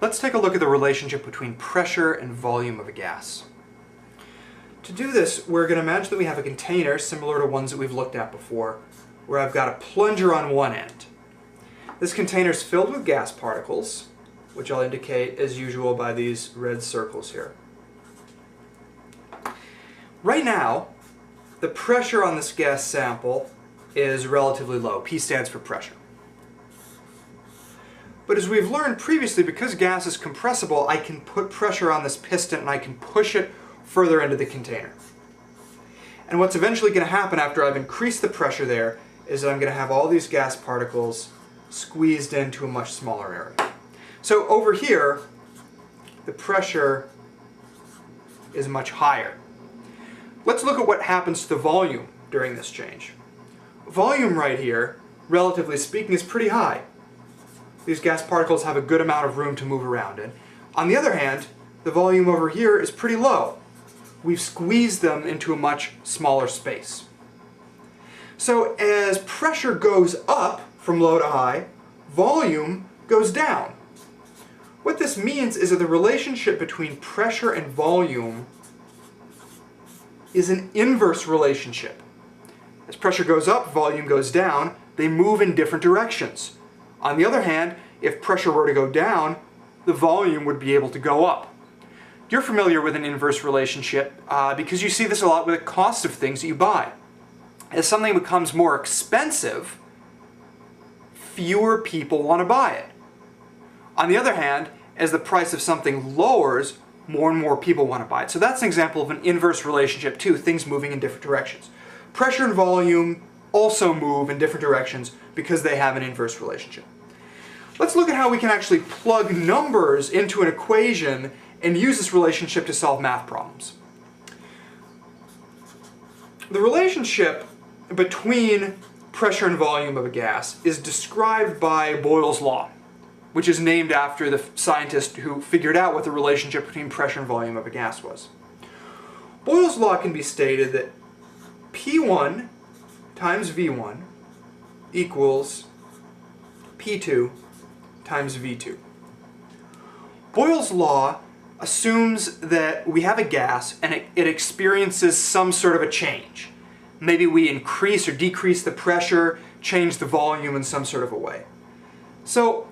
Let's take a look at the relationship between pressure and volume of a gas. To do this, we're going to imagine that we have a container similar to ones that we've looked at before, where I've got a plunger on one end. This container is filled with gas particles, which I'll indicate as usual by these red circles here. Right now, the pressure on this gas sample is relatively low. P stands for pressure. But as we've learned previously, because gas is compressible, I can put pressure on this piston and I can push it further into the container. And what's eventually going to happen after I've increased the pressure there is that I'm going to have all these gas particles squeezed into a much smaller area. So over here, the pressure is much higher. Let's look at what happens to the volume during this change. Volume right here, relatively speaking, is pretty high. These gas particles have a good amount of room to move around in. On the other hand, the volume over here is pretty low. We've squeezed them into a much smaller space. So as pressure goes up from low to high, volume goes down. What this means is that the relationship between pressure and volume is an inverse relationship. As pressure goes up, volume goes down. They move in different directions. On the other hand, if pressure were to go down, the volume would be able to go up. You're familiar with an inverse relationship because you see this a lot with the cost of things that you buy. As something becomes more expensive, fewer people want to buy it. On the other hand, as the price of something lowers, more and more people want to buy it. So that's an example of an inverse relationship too, things moving in different directions. Pressure and volume also move in different directions because they have an inverse relationship. Let's look at how we can actually plug numbers into an equation and use this relationship to solve math problems. The relationship between pressure and volume of a gas is described by Boyle's law, which is named after the scientist who figured out what the relationship between pressure and volume of a gas was. Boyle's law can be stated that P1 times V1 equals P2 times V2. Boyle's law assumes that we have a gas and it experiences some sort of a change. Maybe we increase or decrease the pressure, change the volume in some sort of a way. So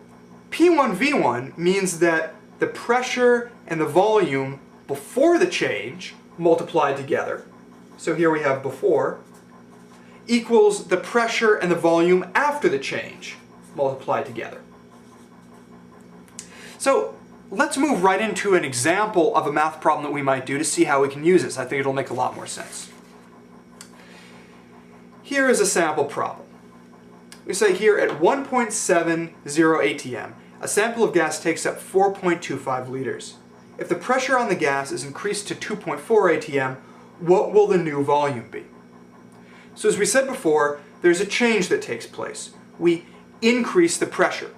P1 V1 means that the pressure and the volume before the change multiplied together, so here we have before, equals the pressure and the volume after the change multiplied together. So let's move right into an example of a math problem that we might do to see how we can use this. I think it'll make a lot more sense. Here is a sample problem. We say here at 1.70 atm, a sample of gas takes up 4.25 liters. If the pressure on the gas is increased to 2.4 atm, what will the new volume be? So as we said before, there's a change that takes place. We increase the pressure.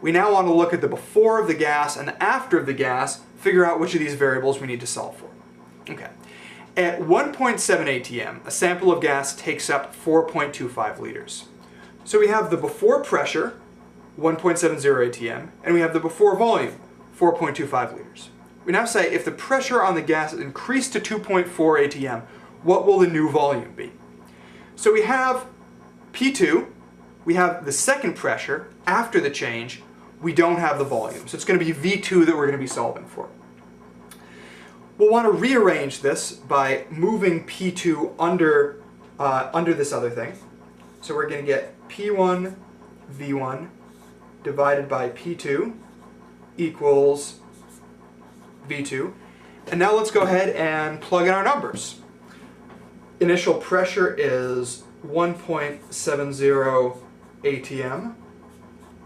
We now want to look at the before of the gas and the after of the gas, figure out which of these variables we need to solve for. Okay. At 1.7 atm, a sample of gas takes up 4.25 liters. So we have the before pressure, 1.70 atm, and we have the before volume, 4.25 liters. We now say if the pressure on the gas is increased to 2.4 atm, what will the new volume be? So we have P2, we have the second pressure after the change, we don't have the volume. So it's going to be V2 that we're going to be solving for. We'll want to rearrange this by moving P2 under this other thing. So we're going to get P1 V1 divided by P2 equals V2. And now let's go ahead and plug in our numbers. Initial pressure is 1.70 atm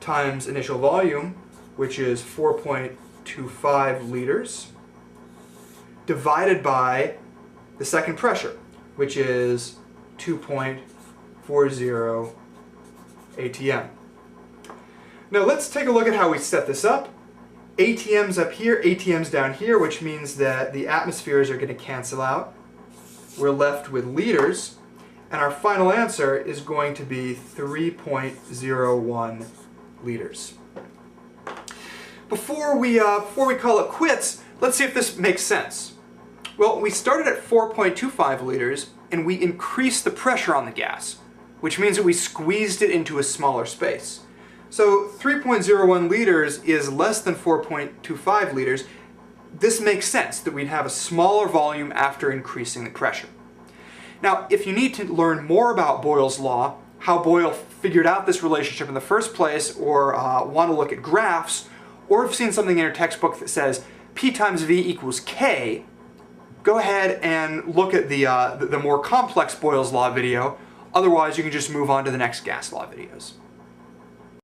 times initial volume, which is 4.25 liters, divided by the second pressure, which is 2.40 atm. Now let's take a look at how we set this up. ATM's up here, ATM's down here, which means that the atmospheres are going to cancel out. We're left with liters, and our final answer is going to be 3.01 liters. Before we call it quits, let's see if this makes sense. Well, we started at 4.25 liters and we increased the pressure on the gas, which means that we squeezed it into a smaller space. So 3.01 liters is less than 4.25 liters. This makes sense that we'd have a smaller volume after increasing the pressure. Now, if you need to learn more about Boyle's law, how Boyle figured out this relationship in the first place, or want to look at graphs, or have seen something in your textbook that says P times V equals K, go ahead and look at the more complex Boyle's law video. Otherwise, you can just move on to the next gas law videos.